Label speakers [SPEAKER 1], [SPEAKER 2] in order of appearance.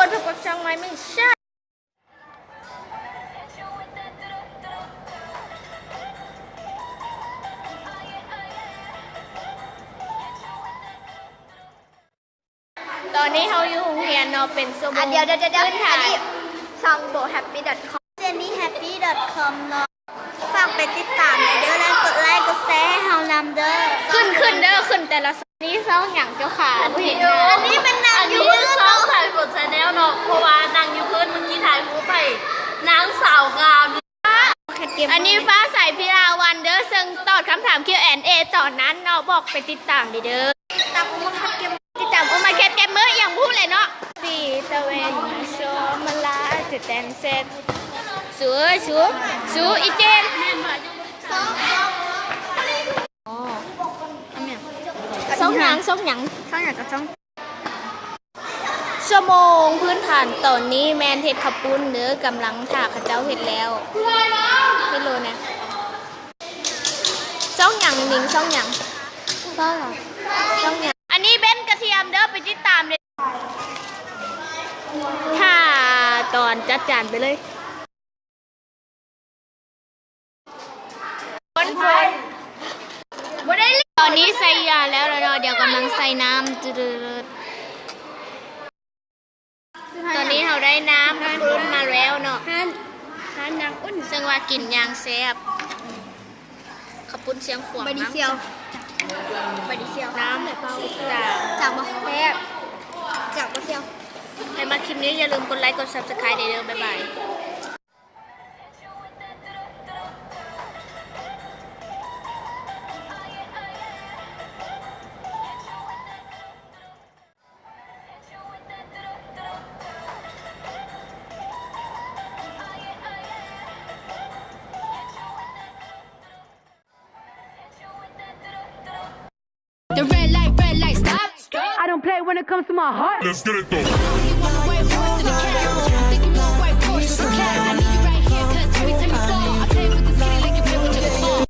[SPEAKER 1] นพบกับช่องไม้ไม่ใช่ตอนนี้เขาอยู่โรงเรียนเนาะเป็นสมุน
[SPEAKER 2] เดี๋ยว
[SPEAKER 1] พื้นฐาน
[SPEAKER 2] ช่องโบ happy.com jennyhappy.com เนาะฝากไปติดตามในเด้อแล้วกดไลค์กดแชร์ให้เฮานำเด้อ
[SPEAKER 1] ขึ้นเด้อขึ้นแต่ละนี้ซองอย่างเจ้าขาผู้เห็น
[SPEAKER 2] อันนี้เป็นนางยูทูบ
[SPEAKER 3] ช่องถ่ายผลชาแนลเนาะเพราะว่านางยูเพิ่นเมื่อกี้ถ่ายรูปไปนางสาวงาม
[SPEAKER 1] อันนี้ฟ้าใสพิราวันเด้อซึ่งตอบคำถาม Q&A ตอนนั้นเนาะบอกไปติดตามดิเด้อ
[SPEAKER 2] ตับมาคัดเกม
[SPEAKER 1] ติดตามโอมาแคทแกมเมอร์อย่างพูดเลยเนาะฟีตะเวนโชมาลาจุดแดนเซตสูอีเจนอ๋อส่งหยัง
[SPEAKER 2] ช่องอย่างกับช่อง
[SPEAKER 1] ชั่วโมงพื้นฐานตอนนี้แมนเทศขับปุ้นเนื้อกำลังถ่าข้าเจ้าเห็ดแล้วไม่รู้นะช่องหยังนิ่งช่องหยังช่องหยังอันนี้เบ้นกระเทียมเด้อไปติดตามเลยถ้าตอนจัดจานไปเลยฝนตอนนี้ใส่ยาแล้วเนาะเดี๋ยวกำลังใส่น้ำจืดตอนนี้เราได้น้ำน้ำรุ่นมาแล้วเนาะน้ำยังอุ่นซึ่งว่ากินยางแซ่บขปุ้นเสียงขวาง
[SPEAKER 2] ใบดีเซียว
[SPEAKER 1] น้ำแบบ
[SPEAKER 2] จากบ่แซ่บจากบ่เซียว
[SPEAKER 1] ใครมาคลิปนี้อย่าลืมกดไลค์กด subscribe เด้อบ๊ายบาย
[SPEAKER 4] The red light, stop. I don't play when it comes to my heart.
[SPEAKER 5] Let's get it though.
[SPEAKER 4] You wanna wait for us to the cat.